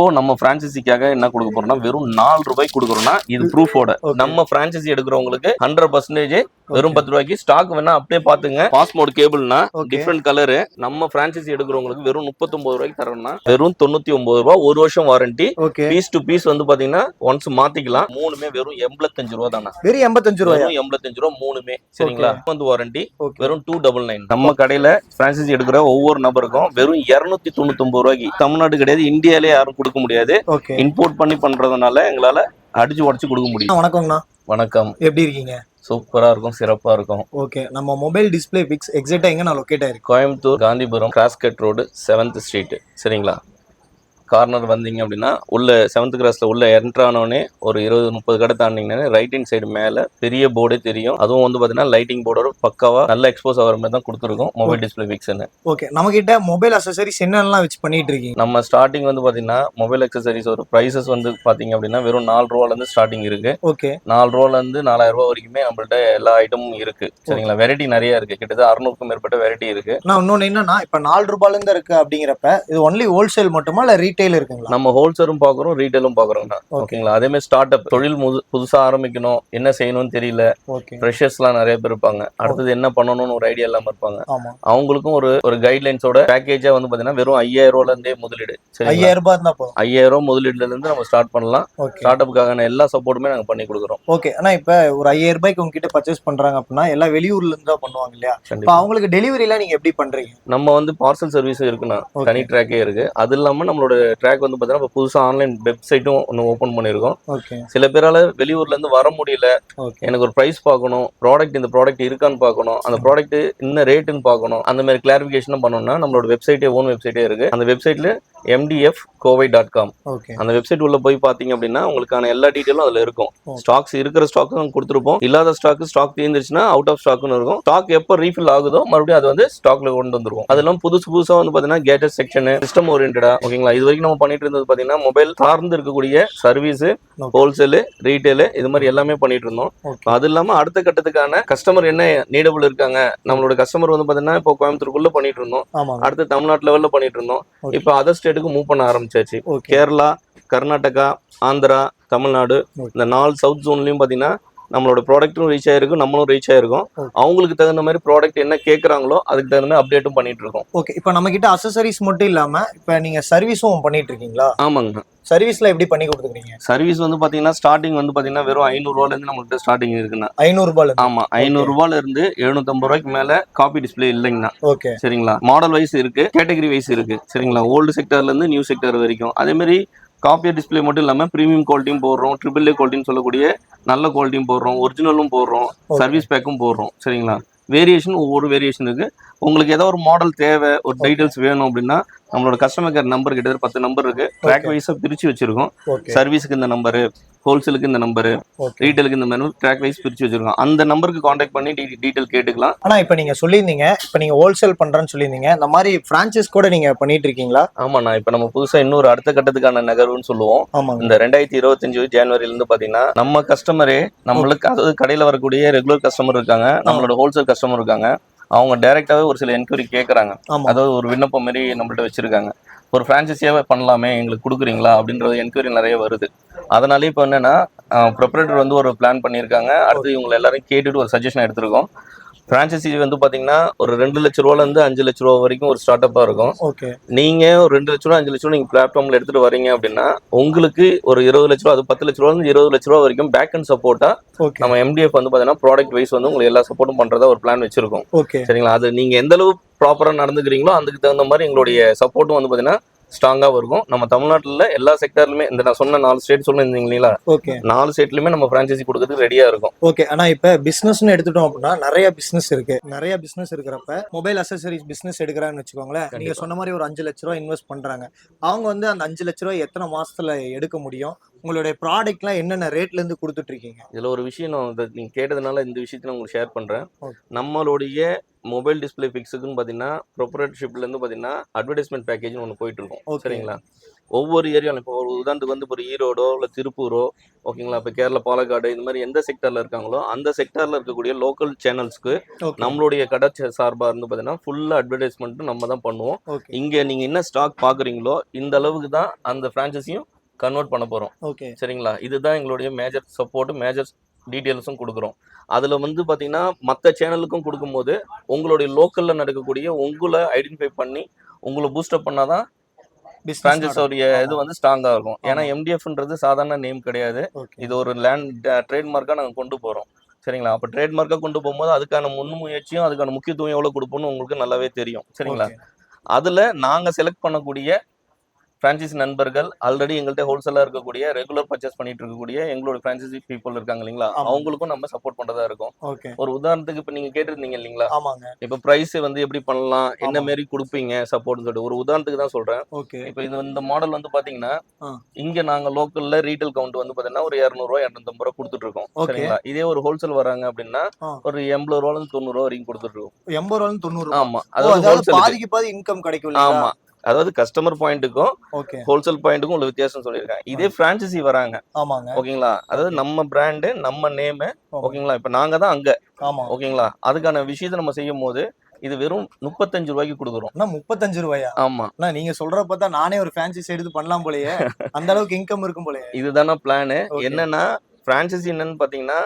இப்போ நம்ம பிரான்சைசிக்காக என்ன கொடுக்க போறோம்னா வெறும் 4 ரூபாய்க்கு கொடுக்குறோம்னா இது ப்ரூஃபோட நம்ம பிரான்சைசி எடுக்கிறவங்களுக்கு 100% வெறும் 10 ரூபாய்க்கு ஸ்டாக் வேணா அப்படியே பாத்துங்க. பாஸ்மோட் கேபிள்னா டிஃப்ரெண்ட் கலரு நம்ம பிரான்சைசி எடுக்கிறவங்களுக்கு வெறும் 39 ரூபாய்க்கு தரோம்னா வெறும் 99 ரூபாய், 1 வருஷம் வாரண்டி. பீஸ் டு பீஸ் வந்து பாத்தீங்கன்னா ஒன்ஸ் மாத்திக்கலாம். மூணுமே வெறும் 85 ரூபாய் தானே. வெறும் 85 ரூபாய், 85 ரூபாய் மூணுமே. சரிங்களா? வந்து வாரண்டி வெறும் 299. நம்ம கடையில பிரான்சைசி எடுக்கிற ஒவ்வொரு நபருக்கும் வெறும் 299 ரூபாய்க்கு. தமிழ்நாடு கிடையாது, இந்தியாலே யாரும் கொடுக்க முடியாது. இம்போர்ட் பண்ணி பண்றதுனால எங்களால அடிச்சு உடச்சு கொடுக்க முடியும். வணக்கம்ண்ணா. வணக்கம், எப்படி இருக்கீங்க? சூப்பரா இருக்கும், சிறப்பா இருக்கும். ஓகே, நம்ம மொபைல் டிஸ்பிளே பிக்ஸ் எக்ஸாக்ட்டா எங்க நான் லொகேட் ஆயிருக்கு? Coimbatore Gandhipuram cross cut road 7th street. சரிங்களா? கார்னர் வந்தீங்க அப்படின்னா உள்ள 7th கிராஸ்ல உள்ள என்ட்ரு ஆனோடனே ஒரு 20-30 கடை தாண்டிங்கன்னா ரைட் ஹேண்ட் சைடு மேல பெரிய போர்டே தெரியும். அதுவும் வந்து பாத்தீங்கன்னா லைட்டிங் போர்டோட பக்காவா நல்ல எக்ஸ்போஸ் ஆகிற மாதிரி தான் கொடுத்துருக்கோம் மொபைல் டிஸ்பிளே பிக்ஸ்ன்னு. ஓகே, நம்ம கிட்ட மொபைல் அக்சசரிஸ் என்னெல்லாம் வச்சு பண்ணிட்டு இருக்கீங்க? நம்ம ஸ்டார்டிங் வந்து பாத்தீங்கன்னா மொபைல் அக்சசரிஸ் ஒரு பிரைசஸ் வந்து பாத்தீங்க அப்படின்னா வெறும் 4 ரூபால இருந்து ஸ்டார்டிங் இருக்கு. ஓகே, 4 ரூபால இருந்து 4000 ரூபாய் வரைக்குமே நம்மள்ட்ட எல்லா ஐட்டமும் இருக்கு. சரிங்களா? வெரைட்டி நிறைய இருக்கு, கிட்டத்தட்ட 600க்கும் மேற்பட்ட வெரைட்டி இருக்கு. நான் இன்னொன்னு என்னன்னா, இப்ப 4 ரூபாயில இருந்து இருக்கு அப்படிங்கிறப்ப இது ஒன்லி ஹோல்சேல் மட்டுமா இல்ல ரீட்டைல் இருக்குங்களா? நம்ம ஹோல்சேலும் பாக்குறோம், ரீட்டைலும் பாக்குறோம்னா. ஓகேங்களா? அதே மாதிரி ஸ்டார்ட் அப் தொழில் புதுசா ஆரம்பிக்கணும், என்ன செய்யணும்னு தெரியல, ஃப்ரெஷர்ஸ் எல்லாம் நிறைய பேர் இருப்பாங்க. அடுத்தது என்ன பண்ணணும்னு ஒரு ஐடியா இல்லாம இருப்பாங்க. அவங்களுக்கும் ஒரு கைட்லைன்ஸோட பேக்கேஜா வந்து பாத்தீங்கன்னா வெறும் 5000 ரூபாயில இருந்தே முதலீடு. 5000 ரூபாய் இருந்தா போதும். 5000 ரூபாய் முதலீடுல இருந்து நம்ம ஸ்டார்ட் பண்ணலாம். ஸ்டார்ட் அப்புக்கான எல்லா சப்போர்ட்டுமே நாங்க பண்ணி கொடுக்குறோம். ஓகே, ஆனா இப்ப ஒரு 5000 ரூபாய்க்கு உங்ககிட்ட பர்ச்சேஸ் பண்றாங்க அப்படின்னா எல்லாம் வெளியூர்ல இருந்து தான் பண்ணுவாங்க இல்லையா? இப்ப அவங்களுக்கு டெலிவரி எல்லாம் நீங்க எப்படி பண்றீங்க? நம்ம வந்து பார்சல் சர்வீஸ் இருக்குன்னா தனி ட்ராக்கே இருக்கு. அது இல்லாம நம்மளோட ட்ராக் வந்து பாத்தீங்கன்னா புதுசா ஆன்லைன் வெப்சைட்டும் ஒன்று ஓப்பன் பண்ணியிருக்கோம். சில பேரால வெளியூர்ல இருந்து வர முடியல, எனக்கு ஒரு பிரைஸ் பார்க்கணும், ப்ராடக்ட் இந்த ப்ராடக்ட் இருக்கான்னு பார்க்கணும், அந்த ப்ராடக்ட் என்ன ரேட்டுன்னு பார்க்கணும், அந்த மாதிரி கிளாரிஃபிகேஷன் பண்ணணும்னா நம்மளோட வெப்சைட்டே ஓன் வெப்சைட்டே இருக்கு. அந்த வெப்சைட்ல mdfkowai.com அந்த வெப்சைட் உள்ள போய் பாத்தீங்க அப்படின்னா உங்களுக்கான எல்லா டீட்டெயிலும் அதுல இருக்கும். ஸ்டாக்ஸ் இருக்கிற ஸ்டாக் கொடுத்துருப்போம், இல்லாத ஸ்டாக் தீர்ந்துச்சுன்னா அவுட் ஆஃப் ஸ்டாக்னு இருக்கும். ஸ்டாக் எப்போ ரீஃபில் ஆகுதோ மறுபடியும் அது வந்து ஸ்டாக்ல கொண்டு வந்துருக்கும். அதெல்லாம் புதுசா வந்து பாத்தீங்கன்னா கேட்டட் செக்ஷன், சிஸ்டம் ஓரியன்டா. ஓகேங்களா? இது வரைக்கும் நம்ம பண்ணிட்டு இருந்தது பாத்தீங்கன்னா மொபைல் சார்ந்து இருக்கக்கூடிய சர்வீஸ், ஹோல்சேல், ரீட்டைல், இது மாதிரி எல்லாமே பண்ணிட்டு இருந்தோம். அது இல்லாம அடுத்த கட்டத்துக்கான கஸ்டமர் என்ன நீடபிள் இருக்காங்க, நம்மளோட கஸ்டமர் வந்து பாத்தீங்கன்னா இப்போ கோயம்புத்தூருக்குள்ள பண்ணிட்டு இருந்தோம், அடுத்து தமிழ்நாட்டு லெவல்ல பண்ணிட்டு இருந்தோம். இப்போ அதர் ஸ்டேட்டுக்கு மூவ் பண்ண ஆரம்பிச்சாச்சு. கேரளா, கர்நாடகா, ஆந்திரா, தமிழ்நாடு, இந்த 4 சவுத் ஜோன்லயும் பாத்தீங்கன்னா நம்மளோட ப்ராடக்ட்டும் ரீச் ஆயிருக்கும், நம்மளும் ரீச் ஆயிருக்கும். அவங்களுக்கு தகுந்த மாதிரி ப்ராடக்ட் என்ன கேட்கறாங்களோ அதுக்கு தகுந்த மாதிரி அப்டேட்டும் பண்ணிட்டு இருக்கோம். ஓகே, இப்போ நம்ம கிட்ட அக்சசரிஸ் மட்டும் இல்லாம இப்போ நீங்க சர்வீஸும் பண்ணிட்டு இருக்கீங்களா? ஆமாங்க. சர்வீஸ்ல எப்படி பண்ணி கொடுத்துக்கிறீங்க? சர்வீஸ் வந்து பாத்தீங்கன்னா ஸ்டார்டிங் வந்து பாத்தீங்கன்னா வெறும் 500 ரூபாயில இருந்து நம்மகிட்ட ஸ்டார்டிங் இருக்குண்ணா. 500 ரூபாயில? ஆமா, 500 ரூபாயில இருந்து 750 ரூபாய்க்கு மேல காப்பி டிஸ்பிளே இல்லைங்கண்ணா. ஓகே, சரிங்களா? மாடல் வைஸ் இருக்கு, கேட்டகரி வைஸ் இருக்கு. சரிங்களா? ஓல்டு செக்டர்ல இருந்து நியூ செக்டர் வரைக்கும். அதே மாதிரி காப்பி டிஸ்பிளே மட்டும் இல்லாம பிரீமியம் குவாலிட்டியும் போடுறோம், AAA குவாலிட்டின்னு சொல்லக்கூடிய நல்ல குவாலிட்டியும் போடுறோம், ஒரிஜினலும் போடுறோம், சர்வீஸ் பேக்கும் போடுறோம். சரிங்களா? வேரியேஷன் ஒவ்வொரு வேரியேஷன் இருக்கு. உங்களுக்கு ஏதாவது ஒரு மாடல் தேவை, ஒரு டீடைல்ஸ் வேணும் அப்படின்னா நம்மளோட கஸ்டமர் கேர் நம்பர் கிட்ட 10 நம்பர் இருக்கு. ட்ராக் வைஸா பிரிச்சு வச்சிருக்கோம். சர்வீஸுக்கு இந்த நம்பரு, ஹோல்சேலுக்கு இந்த நம்பரு, ரீட்டைலுக்கு இந்த மாதிரி ட்ராக் வைஸ் பிரிச்சு வச்சிருக்கோம். அந்த நம்பருக்கு கான்டாக்ட் பண்ணி டீடைல் கேட்டுக்கலாம். ஆனா இப்ப நீங்க சொல்லியிருந்தீங்க, இப்ப நீங்க ஹோல்சேல் பண்றேன்னு சொல்லியிருந்தீங்க, இந்த மாதிரி பிரான்சைஸ் கூட நீங்க பண்ணிட்டு இருக்கீங்களா? ஆமாண்ணா, இப்ப நம்ம புதுசா இன்னொரு அடுத்த கட்டத்துக்கான நகர்வுன்னு சொல்லுவோம். இந்த 2025 ஜனவரில இருந்து பாத்தீங்கன்னா நம்ம கஸ்டமரே நம்மளுக்கு, அதாவது கடையில வரக்கூடிய ரெகுலர் கஸ்டமர் இருக்காங்க, நம்மளோட ஹோல்சேல் கஸ்டமர் இருக்காங்க. அவங்க டைரக்டாவே ஒரு சில என்கொயரி கேட்கறாங்க. அதாவது ஒரு விண்ணப்பம் மாதிரி நம்மள்ட்ட வச்சிருக்காங்க, ஒரு பிரான்சைஸியாவே பண்ணலாமே, எங்களுக்கு கொடுக்குறீங்களா அப்படின்றது என்கொயரி நிறைய வருது. அதனால இப்போ என்னன்னா ப்ரொப்ரேட்டர் வந்து ஒரு பிளான் பண்ணியிருக்காங்க. அடுத்து இவங்க எல்லாரும் கேட்டுட்டு ஒரு சஜஷன் எடுத்திருக்கோம். பிரான்சைசி வந்து பாத்தீங்கன்னா ஒரு 2 லட்ச ரூபால இருந்து 5 லட்ச ரூபா வரைக்கும் ஒரு ஸ்டார்ட் அப்பா இருக்கும். நீங்க ஒரு 2 லட்ச ரூபா 5 லட்ச ரூபா நீங்க பிளாட்ஃபார்ம்ல எடுத்துட்டு வரீங்க அப்படின்னா உங்களுக்கு ஒரு 20 லட்ச ரூபா, அது 10 லட்ச ரூபால இருந்து 20 லட்ச ரூபா வரைக்கும் பேக் அண்ட் சப்போர்ட்டா நம்ம MDF வந்து பாத்தீங்கன்னா ப்ராடக்ட் வைஸ் வந்து உங்களுக்கு எல்லா சப்போர்ட்டும் பண்றதா ஒரு பிளான் வச்சிருக்கோம். சரிங்களா? அது நீங்க எந்த அளவு ப்ராப்பரா நடந்துக்கிறீங்களோ அதுக்கு தகுந்த மாதிரி எங்களுடைய சப்போர்ட்டும் வந்து பாத்தீங்கன்னா ஸ்ட்ராங்கா இருக்கும். நம்ம தமிழ்நாட்டுல எல்லா செக்டர்லுமே இந்த நான் சொன்ன 4 ஸ்டேட் சொல்லியிருந்தீங்களா, 4 ஸ்டேட்லயுமே நம்ம பிரான்சைசி கொடுக்கறதுக்கு ரெடியா இருக்கும். ஓகே, ஆனா இப்ப பிசினஸ்னு எடுத்துட்டோம் அப்படின்னா நிறைய பிசினஸ் இருக்கு. நிறைய பிசினஸ் இருக்கிறப்ப மொபைல் அக்சசரிஸ் பிசினஸ் எடுக்கிறான்னு வச்சுக்கோங்களேன். நீங்க சொன்ன மாதிரி ஒரு 5 லட்ச ரூபா இன்வெஸ்ட் பண்றாங்க. அவங்க வந்து அந்த 5 லட்ச ரூபாய் எத்தனை மாசத்துல எடுக்க முடியும்? உங்களுடைய ப்ராடக்ட்லாம் என்னென்ன ரேட்ல இருந்து கொடுத்துட்டு இருக்கீங்க? இதுல ஒரு விஷயம் நான் நீங்க கேட்டதுனால இந்த விஷயத்த உங்களுக்கு ஷேர் பண்றேன். நம்மளுடைய மொபைல் டிஸ்பிளே பிக்ஸுக்குன்னு பாத்தீங்கன்னா ப்ரொப்ரேட்டர்ஷிப்ல இருந்து பாத்தீங்கன்னா அட்வர்டைஸ்மெண்ட் பேக்கேஜ்னு ஒன்று போயிட்டு இருக்கும். சரிங்களா? ஒவ்வொரு ஏரியாவில் இப்போ ஒரு உதாரணத்துக்கு வந்து ஒரு ஈரோடோ இல்லை திருப்பூரோ ஓகேங்களா, இப்போ கேரளா பாலக்காடு இந்த மாதிரி எந்த செக்டரில் இருக்காங்களோ அந்த செக்டரில் இருக்கக்கூடிய லோக்கல் சேனல்ஸ்க்கு நம்மளுடைய கடை சார்பாக இருந்து பார்த்தீங்கன்னா ஃபுல்லாக அட்வர்டைஸ்மெண்ட்டும் நம்ம தான் பண்ணுவோம். இங்கே நீங்கள் என்ன ஸ்டாக் பார்க்குறீங்களோ இந்த அளவுக்கு தான் அந்த ஃப்ரான்ச்சைஸியும் கன்வெர்ட் பண்ண போகிறோம். சரிங்களா, இதுதான் எங்களுடைய மேஜர் சப்போர்ட், மேஜர் டீட்டெயில்ஸும் கொடுக்குறோம். அதில் வந்து பார்த்தீங்கன்னா மற்ற சேனலுக்கும் கொடுக்கும்போது உங்களுடைய லோக்கலில் நடக்கக்கூடிய உங்களை ஐடென்டிஃபை பண்ணி உங்களை பூஸ்டப் பண்ணாதான் பிரான்ச்சஸோடைய இது வந்து ஸ்ட்ராங்காக இருக்கும். ஏன்னா எம்டிஎஃப்ன்றது சாதாரண நேம் கிடையாது, இது ஒரு ட்ரேட்மார்க்காக நாங்கள் கொண்டு போகிறோம். சரிங்களா, அப்போ ட்ரேட்மார்க்காக கொண்டு போகும்போது அதுக்கான முன்முயற்சியும் அதுக்கான முக்கியத்துவம் எவ்வளோ கொடுப்போம்னு உங்களுக்கு நல்லாவே தெரியும். சரிங்களா, அதில் நாங்கள் செலக்ட் பண்ணக்கூடிய ஃப்ரான்ச்சைசி நண்பர்கள் ஆல்ரெடி எங்கள்கிட்ட ஹோல்சேலாக இருக்கக்கூடிய ரெகுலர் பர்ச்சேஸ் பண்ணிட்டு இருக்கக்கூடிய எங்களோட ஃப்ரான்ச்சைசி பீப்புள் இருக்காங்க இல்லைங்களா, அவங்களுக்கும் நம்ம சப்போர்ட் பண்ணுறதா இருக்கும். ஒரு உதாரணத்துக்கு இப்போ நீங்கள் கேட்டிருந்தீங்க இல்லைங்களா, இப்போ ப்ரைஸ் வந்து எப்படி பண்ணலாம், என்ன மாரி கொடுப்பீங்க சப்போர்ட்னு சொல்லிட்டு ஒரு உதாரணத்துக்கு தான் சொல்கிறேன். இப்போ இது இந்த மாடல் வந்து பார்த்தீங்கன்னா இங்கே நாங்கள் லோக்கலில் ரீட்டைல் கவுண்ட் வந்து பார்த்தீங்கன்னா ஒரு 200 250 ரூபா கொடுத்துட்டு இருக்கோம். சரிங்களா, இதே ஒரு ஹோல்சேல் வராங்க அப்படின்னா ஒரு 80 ரூபாலேருந்து 90 ரூபா வரைக்கும் கொடுத்துட்டு இருக்கோம். 80 ரூபாலேருந்து 90. ஆமாம், அதாவது பாதிக்கு பாதி இன்கம் கிடைக்கும். ஆமாம், அதாவது கஸ்டமர் பாயிண்ட்டுக்கும் ஹோல்சேல் பாயிண்ட்டுக்கும் உள்ள வித்தியாசம் சொல்லியிருக்கேன். இதே பிரான்சைசி வராங்க ஓகேங்களா, அதாவது நம்ம பிராண்டு நம்ம நேமு ஓகேங்களா, இப்போ நாங்க தான் அங்க ஓகேங்களா, அதுக்கான விஷயத்தை நம்ம செய்யும் போது இது வெறும் 35 ரூபாய்க்கு கொடுக்குறோம். 35 ரூபாயா? ஆமா, நீங்க சொல்ற பார்த்தா நானே ஒரு பிரான்சைசி எடுத்து பண்ணலாம் போலயே, அந்த அளவுக்கு இன்கம் இருக்கும் போலயே. இதுதானே பிளான். என்னன்னா பிரான்சைசி என்னன்னு பாத்தீங்கன்னா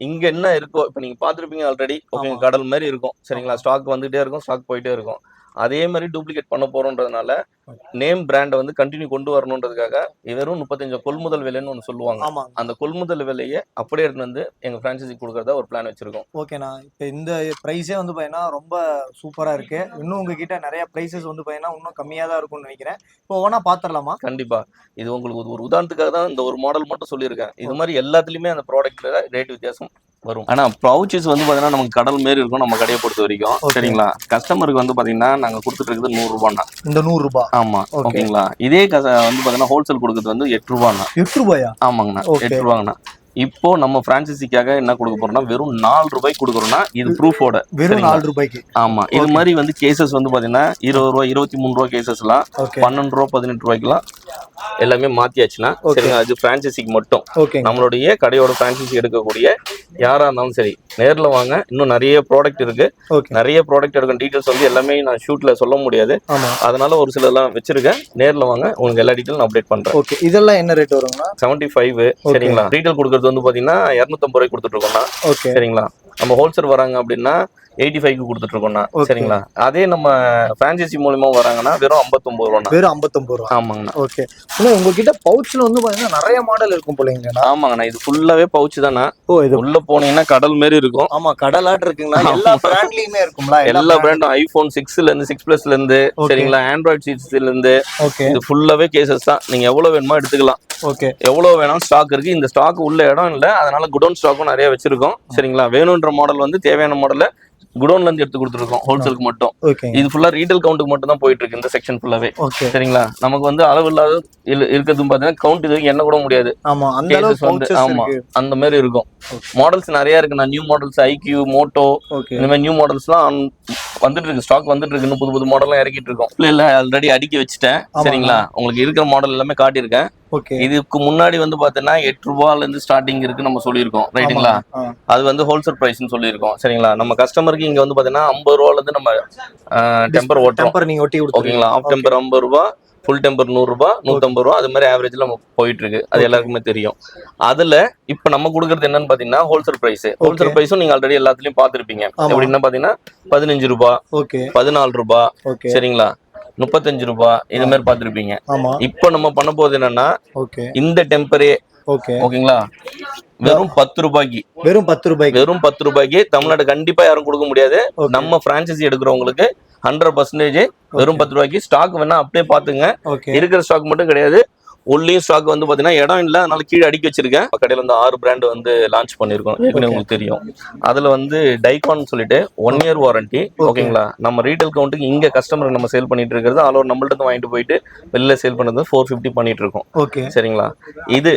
இங்க என்ன இருக்கோ இப்போ நீங்க பாத்துருப்பீங்க ஆல்ரெடி ஓகே, கடல் மாதிரி இருக்கும். சரிங்களா, ஸ்டாக் வந்துட்டே இருக்கும், ஸ்டாக் போயிட்டே இருக்கும். அதே மாதிரி டூப்ளிகேட் பண்ண போறோம்ன்றதுனால நேம் பிராண்டை வந்து கண்டினியூ கொண்டு வரணுன்றதுக்காக வெறும் 35 கொள்முதல் விலைன்னு ஒன்று சொல்லுவாங்க. அந்த கொள்முதல் விலையை அப்படியே எடுத்து வந்து எங்க பிரான்சைசி கொடுக்கறதா ஒரு பிளான் வச்சிருக்கோம். ஓகேண்ணா, இப்போ இந்த பிரைஸே வந்து பார்த்தீங்கன்னா ரொம்ப சூப்பரா இருக்கு. இன்னும் உங்ககிட்ட நிறைய பிரைசஸ் வந்து பார்த்தீங்கன்னா இன்னும் கம்மியாக தான் இருக்கும்னு நினைக்கிறேன். இப்போ ஒவ்வொன்றா பார்த்துடலாமா? கண்டிப்பா. இது உங்களுக்கு ஒரு உதாரணத்துக்காக தான் இந்த ஒரு மாடல் மட்டும் சொல்லியிருக்கேன். இது மாதிரி எல்லாத்துலயுமே அந்த ப்ராடக்ட்ல ரேட் வித்தியாசம் வரும். ஆனா பவுச்சஸ் வந்து பாத்தீங்கன்னா நமக்கு கடல் மாரி இருக்கும் நம்ம கடையை பொறுத்த வரைக்கும். சரிங்களா, கஸ்டமருக்கு வந்து பாத்தீங்கன்னா நாங்க கொடுத்துட்டு இருக்குது 100 ரூபாய்னா. இந்த 100 ரூபாய் ஆமா ஓகேங்களா. இதே வந்து பாத்தீங்கன்னா ஹோல்சேல் கொடுக்குறது வந்து 8 ரூபாய்னா. 8 ரூபாயா? ஆமாங்கண்ணா, 8 ரூபாங்கண்ணா. இப்போ நம்ம பிரான்சைசிக்காக என்ன கொடுக்க போறோம்னா வெறும் 4 ரூபாய்க்கு கொடுக்குறோம்னா இது ப்ரூஃபோட வெறும் 4 ரூபாய்க்கு. ஆமா, இது மாதிரி வந்து கேசஸ் வந்து பாத்தீங்கன்னா 20 ரூபாய் 23 ரூபாய் கேசஸ் எல்லாம் 12 ரூபாய் 18 ரூபாய்க்குலாம் எல்லாமே மாத்தியாச்சுன்னா சரிங்களா. இது பிரான்சைசிக்கு மட்டும். நம்மளுடைய கடையோட பிரான்சைசி எடுக்கக்கூடிய யாரா இருந்தாலும் சரி நேர்ல வாங்க. இன்னும் நிறைய ப்ராடக்ட் இருக்கு, நிறைய ப்ராடக்ட் எடுக்க டீடைல்ஸ் வந்து எல்லாமே நான் ஷூட்ல சொல்ல முடியாது, அதனால ஒரு சில எல்லாம் வச்சிருக்கேன். நேர்ல வாங்க, உங்களுக்கு எல்லா டீடைலும் நான் அப்டேட் பண்றேன். ஓகே, இதெல்லாம் என்ன ரேட் வரும்னா 75. சரிங்களா, ரீட்டைல் கொடுக்கறது வந்து பாத்தீங்கன்னா 250 ரூபாய்க்கு கொடுத்துட்டு இருக்கோம்னா. சரிங்களா, நம்ம ஹோல்சேல் வராங்க அப்படின்னா 85க்கு கொடுத்துட்டு இருக்கோம்னா. சரிங்களா, அதே நம்ம பிரான்சைசி மூலமா வராங்கன்னா வெறும் 59 ரூபா. வெறும் 59 ரூபா. ஆமாங்கண்ணா. ஓகே, உங்ககிட்ட பவுச்ல வந்து பாத்தீங்கன்னா நிறைய மாடல் இருக்கும் போலீங்கண்ணா. ஆமாங்கண்ணா, இது ஃபுல்லாவே பவுச் தானா. ஓ, இது உள்ள போனீங்கன்னா கடல் மாதிரி இருக்கும். ஆமா, கடலாட்டு இருக்குங்களா. எல்லா பிராண்ட்லயுமே இருக்கும்ல. எல்லா பிராண்டும் ஐபோன் 6ல இருந்து 6 பிளஸ்ல இருந்து சரிங்களா, ஆண்ட்ராய்டு 6ல இருந்து இது ஃபுல்லாவே கேசஸ் தான். நீங்க எவ்வளவு வேணுமோ எடுத்துக்கலாம். ஓகே, எவ்வளவு வேணாலும் ஸ்டாக் இருக்கு. இந்த ஸ்டாக் உள்ள இடம் இல்ல, அதனால குடோன் ஸ்டாக்கும் நிறைய வச்சிருக்கோம். சரிங்களா, வேணும்ன்ற மாடல் வந்து தேவையான மாடல குடோன்ல இருந்து எடுத்து கொடுத்துருக்கோம் ஹோல்சேலுக்கு மட்டும். இது ஃபுல்லா ரீட்டைல் கவுண்ட்டுக்கு மட்டும் தான் போயிட்டு இருக்கு இந்த செக்ஷன் ஃபுல்லாவே. சரிங்களா, நமக்கு வந்து அளவு இல்லாத இருக்கிறதும் பாத்தீங்கன்னா கவுண்ட் இது என்ன கூட முடியாது. ஆமா, அந்த மாதிரி இருக்கும். மாடல்ஸ் நிறைய இருக்கு. நான் நியூ மாடல்ஸ் ஐக்யூ மோட்டோ இந்த மாதிரி நியூ மாடல்ஸ் எல்லாம் வந்துட்டு இருக்கு, ஸ்டாக் வந்துட்டு இருக்கு. இன்னும் புது புது மாடல்லாம் இறக்கிட்டு இருக்கோம். இல்ல ஆல்ரெடி அடுக்கி வச்சுட்டேன். சரிங்களா, உங்களுக்கு இருக்கிற மாடல் எல்லாமே காட்டியிருக்கேன். இதுக்கு முன்னாடி வந்து பாத்தீங்கன்னா 8 ரூபாயில இருந்து ஸ்டார்டிங் இருக்கு நம்ம சொல்லியிருக்கோம். ரைட்டுங்களா, அது வந்து ஹோல்சேல் பிரைஸ்னு சொல்லியிருக்கோம். சரிங்களா, நம்ம கஸ்டமருக்கு இங்க வந்து பாத்தீங்கன்னா 50 ரூபாயில இருந்து நம்ம டெம்பர் ஓட்டுறோம். ஓகேங்களா, ஆஃப் டெம்பர் 50 ரூபாய், ஃபுல் டெம்பர் 100 ரூபாய் 150 ரூபாய், அது மாதிரி ஆவரேஜ்ல நம்ம போயிட்டு இருக்கு. அது எல்லாருக்குமே தெரியும். அதுல இப்ப நம்ம கொடுக்கறது என்னன்னு பாத்தீங்கன்னா ஹோல்சேல் பிரைஸ். ஹோல்சேல் பிரைஸும் நீங்க ஆல்ரெடி எல்லாத்துலயும் பாத்துருப்பீங்க. எப்படின்னா பாத்தீங்கன்னா 15 ரூபாய், 14 ரூபாய், சரிங்களா, 35 ரூபாய், இது மாதிரி பாத்துருப்பீங்க. இப்ப நம்ம பண்ண போறது என்னன்னா இந்த டெம்பரே ஓகேங்களா வெறும் 10 ரூபாய்க்கு. வெறும் 10 ரூபாய்க்கு தமிழ்நாடு கண்டிப்பா யாரும் கொடுக்க முடியாது. நம்ம பிரான்சைசி எடுக்கிறவங்களுக்கு 100% வெறும் 10 ரூபாய்க்கு. ஸ்டாக் வேணா அப்படியே பாத்துங்க, இருக்கிற ஸ்டாக் மட்டும் கிடையாது. உள்ளியும் ஸ்டாக் வந்து பாத்தீங்கன்னா இடம் இல்ல, அதனால கீழே அடுக்கி வச்சிருக்கேன். கடையில வந்து 6 பிராண்ட் வந்து லான்ச் பண்ணிருக்கோம். உங்களுக்கு தெரியும். அதுல வந்து டைகான் சொல்லிட்டு 1 இயர் வாரண்டி. ஓகேங்களா, நம்ம ரீட்டைல் கவுண்ட்டுக்கு இங்க கஸ்டமர் நம்ம சேல் பண்ணிட்டு இருக்கிறது ஆல் ஓவர் நம்மள்ட்ட வாங்கிட்டு போயிட்டு வெளில சேல் பண்ணது 450 பண்ணிட்டு இருக்கோம். சரிங்களா, இது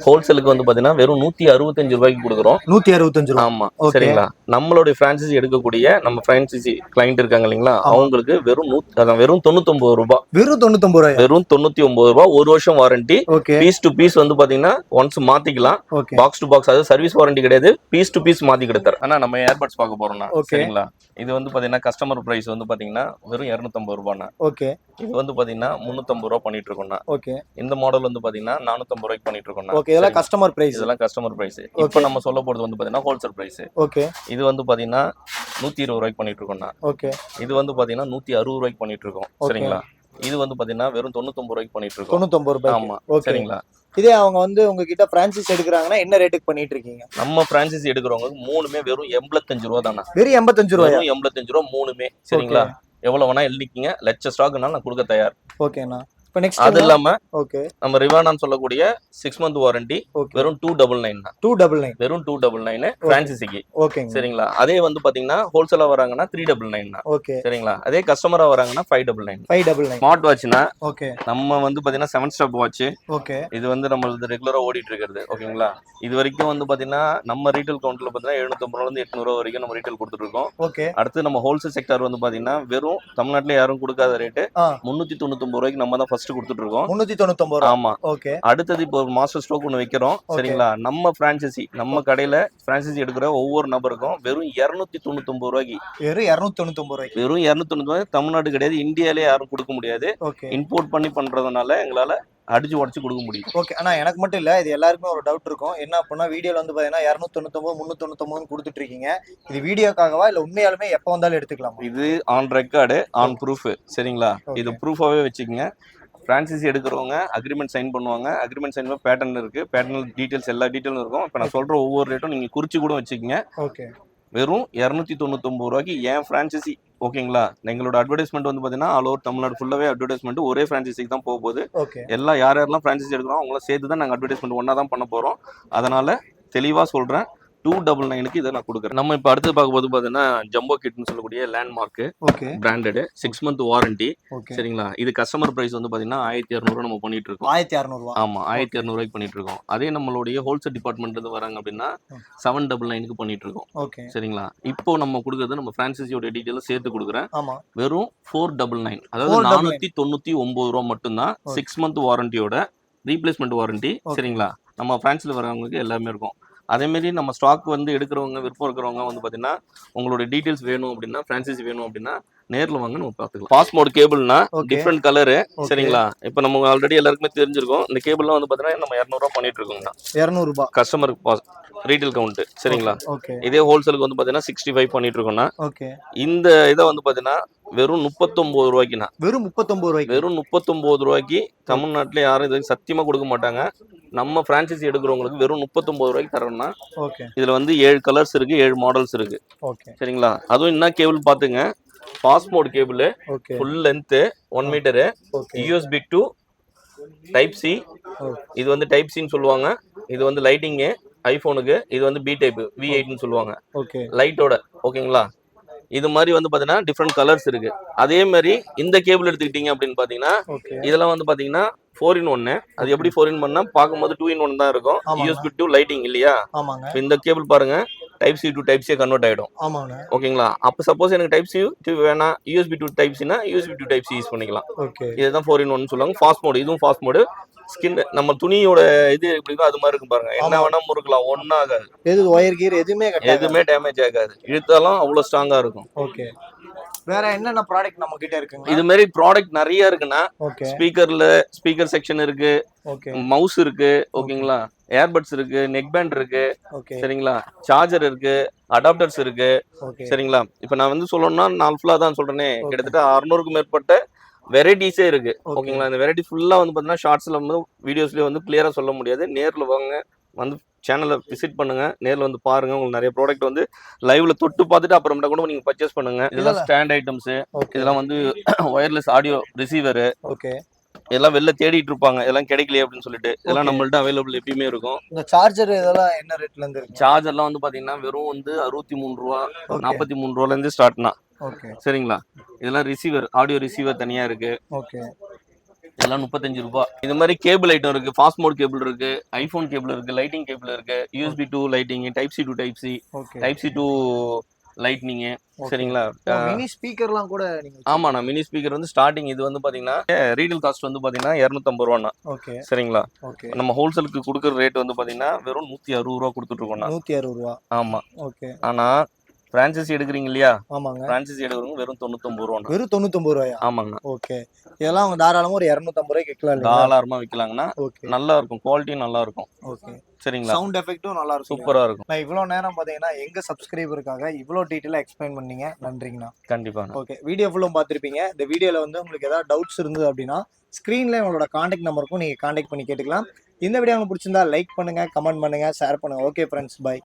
ஹோல்சேலுக்கு வந்து பாத்தீங்கன்னா வெறும் 165 ரூபாய்க்கு கொடுக்குறோம். 165 ரூபா. ஆமா, ஓகே. சரிங்களா. நம்மளுடைய பிரான்சைசி எடுக்கக்கூடிய நம்ம பிரான்சைசி கிளைண்ட் இருக்காங்க இல்லைங்களா, அவங்களுக்கு வெறும் 99 ரூபாய். வெறும் 99 ரூபாய். வெறும் 99 ரூபாய். 1 வருஷம் warranty. Okay. Piece to piece வந்து பாத்தீங்கன்னா ஒன்ஸ் மாத்திக்கலாம். ஓகே. பாக்ஸ் டு பாக்ஸ், அதாவது சர்வீஸ் வாரண்டி கிடையாது, பீஸ் டு பீஸ் மாத்தி கொடுத்தாரு. ஆனா நம்ம ஏர்பட்ஸ் பார்க்க போறோம்னா, சரிங்களா, இது வந்து பாத்தீங்கன்னா கஸ்டமர் பிரைஸ் வந்து பாத்தீங்கன்னா வெறும் 250 ரூபாய்னா. ஓகே. இது வந்து பாத்தீங்கன்னா 350 ரூபாய் பண்ணிட்டு இருக்கோம்னா. ஓகே. இந்த மாடல் வந்து பாத்தீங்கன்னா 450 ரூபாய்க்கு பண்ணிட்டு இருக்கோம்னா. ஓகே. இதெல்லாம் கஸ்டமர் பிரைஸ். இதெல்லாம் கஸ்டமர் பிரைஸ். இப்போ நம்ம சொல்ல போறது வந்து பாத்தீங்கன்னா ஹோல்சேல் பிரைஸ். ஓகே. இது வந்து பாத்தீங்கன்னா 120 ரூபாய்க்கு பண்ணிட்டு இருக்கோம்னா. ஓகே. இது வந்து பாத்தீங்கன்னா 160 ரூபாய்க்கு பண்ணிட்டு இருக்கோம். சரிங்களா. இது வந்து பாத்தீங்கன்னா வெறும் 99 ரூபாய்க்கு பண்ணிட்டு இருக்கோம். 99 ரூபாய். ஆமா, ஓகே. சரிங்களா. இதே அவங்க வந்து உங்ககிட்ட பிரான்சைஸ் எடுக்கறாங்கன்னா என்ன ரேட்டுக்கு பண்ணிட்டு இருக்கீங்க? நம்ம பிரான்சைசி எடுக்கிறவங்க மூணுமே வெறும் 85 ரூபாய் தானா. வெறும் 85 ரூபாயா? வெறும் 85 ரூபாய் மூணுமே. சரிங்களா. எவ்வளவு வேணா எழுதிக்கிங்க, லட்ச ஸ்டாக்னால நான் கொடுக்க தயார். ஓகேண்ணா. இப்போ நெக்ஸ்ட் அது இல்லாம ஓகே, நம்ம ரிவானான்னு சொல்லக்கூடிய 6 மந்த் வாரண்டி வெறும் 299 தான். 299. வெறும் 299 பிரான்சைசிக்கு. ஓகேங்க. சரிங்களா. அதே வந்து பாத்தீங்கன்னா ஹோல்சேலா வராங்கன்னா 399 தான். ஓகே. சரிங்களா. அதே கஸ்டமரா வராங்கன்னா 599. 599. ஸ்மார்ட் வாட்ச்னா ஓகே. நம்ம வந்து பாத்தீங்கன்னா 7 ஸ்டாப் வாட்ச். ஓகே. இது வந்து நம்மளது ரெகுலரா ஓடிட்டு இருக்கிறது. ஓகேங்களா. இது வரைக்கும் வந்து பாத்தீங்கன்னா நம்ம ரீட்டைல் கவுண்ட்ல பாத்தீங்கன்னா 750 ரூபாயில இருந்து 800 ரூபாய் வரைக்கும் நம்ம ரீட்டைல் கொடுத்துட்டு இருக்கோம். ஓகே. அடுத்து நம்ம ஹோல்சேல் செக்டார் வந்து பாத்தீங்கன்னா வெறும் தமிழ்நாட்டுல யாரும் கொடுக்காத ரேட்டு 399 ரூபாய்க்கு நம்ம தான் ஃபர்ஸ்ட் கொடுத்துட்டு இருக்கோம். 399 ரூபாய். ஆமா. ஓகே. அடுத்தது இப்போ ஒரு மாஸ்டர் ஸ்டாக் ஒன்று வைக்கிறோம். சரிங்களா. நம்ம பிரான்சைசி, நம்ம கடையில பிரான்சைசி எடுக்கிற ஒவ்வொரு நபருக்கும் வெறும் 299 ரூபாய்க்கு. வெறும் 299 ரூபாய்க்கு. வெறும் 299. தமிழ்நாடு கிடையாது, இந்தியாலே யாரும் கொடுக்க முடியாது. இம்போர்ட் பண்ணி பண்றதுனால எங்களால அடிச்சு உடச்சு கொடுக்க முடியும். ஓகே. ஆனா எனக்கு மட்டும் இல்ல, இது எல்லாருக்குமே ஒரு டவுட் இருக்கும். என்ன அப்படின்னா வீடியோல வந்து பாத்தீங்கன்னா 299 399 கொடுத்துட்டு இருக்கீங்க. இது வீடியோக்காகவா இல்ல உண்மையாலுமே எப்ப வந்தாலும் எடுத்துக்கலாம்? இது ஆன் ரெக்கார்டு, ஆன் ப்ரூஃப். சரிங்களா. இது ப்ரூஃபாவே வச்சுக்கோங்க. பிரான்சைசி எடுக்கிறவங்க அக்ரிமெண்ட் சைன் பண்ணுவாங்க. அக்ரிமெண்ட் சைன் பண்ண பேட்டர்ன் இருக்கு. பேட்டர்ன் டீடைல்ஸ் எல்லா டீடைலும் இருக்கும். இப்போ நான் சொல்ற ஒவ்வொரு ரேட்டும் நீங்க குறிச்சு கூட வச்சுக்கோங்க. ஓகே. வெறும் 299 ரூபாய்க்கு என் பிரான்சைசி. ஓகேங்களா. எங்களோட அட்வர்டைஸ்மெண்ட் வந்து பாத்தீங்கன்னா ஆல் ஓவர் தமிழ்நாடு ஃபுல்லாவே அட்வர்டைஸ்மெண்ட் ஒரே பிரான்சைசிக்கு தான் போக போகுது. எல்லா யாரெல்லாம் பிரான்சைசி எடுக்கிறோம் அவங்கள சேர்த்து தான் நாங்கள் அட்வர்டைஸ்மெண்ட் ஒன்னா தான் பண்ண போறோம். அதனால தெளிவா சொல்றேன், 299க்கு இதை நான் கொடுக்குறேன். நம்ம இப்போ அடுத்து பார்க்கும்போது பார்த்தீங்கன்னா ஜம்போ கிட்னு சொல்லக்கூடிய லேண்ட்மார்க் பிராண்டட் 6 மந்த் வாரண்டி. சரிங்களா. இது கஸ்டமர் பிரைஸ் வந்து பார்த்தீங்கன்னா 1200 நம்ம பண்ணிட்டு இருக்கோம். 1200. ஆமா, 1200 ரூபாய்க்கு பண்ணிட்டு இருக்கோம். அதே நம்மளுடைய ஹோல்சேல் டிபார்ட்மெண்ட் இருந்து வராங்க அப்படின்னா 799க்கு பண்ணிட்டு இருக்கோம். சரிங்களா. இப்போ நம்ம கொடுக்குறது நம்ம பிரான்சைசியோட டீடைல் சேர்த்து கொடுக்குறேன். வெறும் 499, அதாவது 499 ரூபா மட்டும்தான். 6 மந்த் வாரண்டியோட ரீப்ளேஸ்மெண்ட் வாரண்டி. சரிங்களா. நம்ம பிரான்ஸ்ல வரவங்களுக்கு எல்லாமே இருக்கும். அதே மாதிரி நம்ம ஸ்டாக் வந்து எடுக்கிறவங்க, விருப்பம் இருக்கிறவங்க வந்து பாத்தீங்கன்னா உங்களோட டீடைல்ஸ் வேணும் அப்படின்னா, பிரான்சைசி வேணும் அப்படின்னா நேர்ல வாங்க, நம்ம பாத்துக்கலாம். பாஸ்மோட் கேபிள்னா டிஃப்ரெண்ட் கலரு. சரிங்களா. இப்போ நம்ம ஆல்ரெடி எல்லாருக்குமே தெரிஞ்சிருக்கும். இந்த கேபிள்லாம் வந்து பாத்தீங்கன்னா நம்ம 200 ரூபாய் பண்ணிட்டு இருக்கோம்னா 200 ரூபாய் கஸ்டமருக்கு ரீட்டைல் கவுண்ட். சரிங்களா. இதே ஹோல்சேலுக்கு வந்து பாத்தீங்கன்னா 65 பண்ணிட்டு இருக்கோம்னா இந்த இதை வந்து பாத்தீங்கன்னா வெறும் 39 ரூபாய்க்குனா. வெறும் 39 ரூபாய்க்கு. வெறும் 39 ரூபாய்க்கு தமிழ்நாட்டுல யாரும் இது சத்தியமா கொடுக்க மாட்டாங்க. நம்ம பிரான்சைசி எடுக்கிறவங்களுக்கு வெறும் 39 ரூபாய்க்கு தரோம்னா இதுல வந்து 7 கலர்ஸ் இருக்கு, 7 மாடல்ஸ் இருக்கு. சரிங்களா. அதுவும் என்ன கேபிள் பாத்துங்க, fast mode cable, full length 1 metre, USB to type C. இது வந்து டைப் சின்னு சொல்லுவாங்க. இது வந்து லைட்டிங்கு ஐபோனுக்கு. இது வந்து பி டைப் V8ன்னு சொல்லுவாங்க லைட்டோட. ஓகேங்களா. இது மாதிரி வந்து பாத்தீங்கன்னா டிஃப்ரெண்ட் கலர்ஸ் இருக்கு. அதே மாதிரி இந்த கேபிள் எடுத்துக்கிட்டீங்க அப்படின்னு பாத்தீங்கன்னா இதெல்லாம் வந்து பாத்தீங்கன்னா 4-in-1. அது எப்படி 4-in-1 பார்க்கும்போது 2-in-1 தான் இருக்கும். USB to லைட்டிங் இல்லையா. இந்த கேபிள் பாருங்க, type C to type C convert ஆயிடும். ஓகேங்களா. அப்ப சப்போஸ் எனக்கு டைப் சி வேணாம், USB to டைப் சினா USB to type C use பண்ணிக்கலாம். இதுதான் 4-in-1 சொல்லுவாங்க. Fast mode. இதுவும் ஃபாஸ்ட் மோடு. ஸ்கின் நம்ம துணியோட இது எப்படி இருக்கோ அது மாதிரி இருக்கும் பாருங்க. என்ன வேணா முறுக்கலாம், ஒன்னும் ஆகாது. எது ஒயர் கீர் எதுவுமே டேமேஜ் ஆகாது. இழுத்தாலும் அவ்வளவு ஸ்ட்ராங்கா இருக்கும். ஓகே. வேற என்னென்ன ப்ராடக்ட் நம்ம கிட்ட இருக்குங்க? இது மாதிரி ப்ராடக்ட் நிறைய இருக்குன்னா, ஸ்பீக்கர் செக்ஷன் இருக்கு, மவுஸ் இருக்கு. ஓகேங்களா. ஏர்பட்ஸ் இருக்கு, நெக் பேண்ட் இருக்கு. சரிங்களா. சார்ஜர் இருக்கு, அடாப்டர்ஸ் இருக்கு. சரிங்களா. இப்ப நான் வந்து சொல்லணும்னா நான் ஃபுல்லா தான் சொல்றேனே, கிட்டத்தட்ட 600க்கும் மேற்பட்ட வெரைட்டிஸே இருக்கு. ஓகேங்களா. இந்த வெரைட்டி ஃபுல்லா வந்து பாத்தீங்கன்னா ஷார்ட்ஸ்ல வந்து வீடியோஸ்லயே வந்து கிளியரா சொல்ல முடியாது. நேர்ல வாங்க, வந்து சேனலை விசிட் பண்ணுங்க, நேர்ல வந்து பாருங்க. உங்களுக்கு நிறைய ப்ராடக்ட் வந்து லைவ்ல தொட்டு பார்த்துட்டு அப்புறமேட்டா கூட நீங்க பர்ச்சேஸ் பண்ணுங்க. இதெல்லாம் ஸ்டாண்ட் ஐட்டம்ஸ். இதெல்லாம் வந்து ஒயர்லெஸ் ஆடியோ ரிசீவர். இதெல்லாம் வெளில தேடிட்டு இருப்பாங்க, இதெல்லாம் கிடைக்கலையே அப்படின்னு சொல்லிட்டு. இதெல்லாம் நம்மள்ட்ட அவைலபிள் எப்பயுமே இருக்கும். இந்த சார்ஜர் இதெல்லாம் என்ன ரேட்ல இருந்து இருக்கு? சார்ஜர்லாம் வந்து பாத்தீங்கன்னா வெறும் வந்து 63 ரூபா 43 ரூபால இருந்து ஸ்டார்ட்னா. சரிங்களா. இதெல்லாம் ரிசீவர், ஆடியோ ரிசீவர் தனியா இருக்கு. இதெல்லாம் 35 ரூபாய். இது மாதிரி கேபிள் ஐட்டம் இருக்கு, ஃபாஸ்ட் மோட் கேபிள் இருக்கு, ஐபோன் கேபிள் இருக்கு, லைட்டிங் கேபிள் இருக்கு, USB to lighting, type C to type C, type C to lightning. சரிங்களா? மினி ஸ்பீக்கர்லாம் கூட நீங்க ஆமாண்ணா, மினி ஸ்பீக்கர் வந்து ஸ்டார்டிங் இது வந்து பாத்தீங்கன்னா ரீட்டைல் காஸ்ட் வந்து பாத்தீங்கன்னா 250 ரூபாண்ணா. ஓகே சரிங்களா? ஓகே. நம்ம ஹோல்சேலுக்கு கொடுக்குற ரேட் வந்து பாத்தீங்கன்னா வெறும் 160 ரூபா கொடுத்துட்டு இருக்கோம்ண்ணா. 160 ரூபா. ஆமா. ஓகே. ஆனா பிரான்சைசி எடுக்கிறீங்க இல்லையா? ஆமாங்க. பிரான்சைசி எடுக்கிறவங்க வெறும் 99 ரூபா. வெறும் 99 ரூபாயா? ஆமாங்கண்ணா. ஓகே. இதெல்லாம் அவங்க தாராளமா ஒரு 250 ரூபாய்க்கு விற்கலாம் இல்லையா? தாராளமா விற்கலாங்கண்ணா. ஓகே. நல்லா இருக்கும், குவாலிட்டியும் நல்லா இருக்கும். ஓகே. சரிங்களா? சவுண்ட் எஃபெக்ட்டும் நல்லா இருக்கும். சூப்பரா இருக்கும். நான் இவ்வளோ நேரம் பார்த்தீங்கன்னா எங்க சப்ஸ்கிரைபருக்காக இவ்வளோ டீட்டெயிலாக எக்ஸ்பிளைன் பண்ணீங்க. நன்றிங்கண்ணா. கண்டிப்பா. ஓகே. வீடியோ ஃபுல்லும் பார்த்துருப்பீங்க. இந்த வீடியோவில் வந்து உங்களுக்கு ஏதாவது டவுட்ஸ் இருந்தது அப்படின்னா ஸ்க்ரீனில் உங்களோட காண்டாக்ட் நம்பருக்கும் நீங்கள் காண்டாக்ட் பண்ணி கேட்டுக்கலாம். இந்த வீடியோ உங்களுக்கு பிடிச்சிருந்தா லைக் பண்ணுங்க, கமெண்ட் பண்ணுங்க, ஷேர் பண்ணுங்க. Okay friends, by.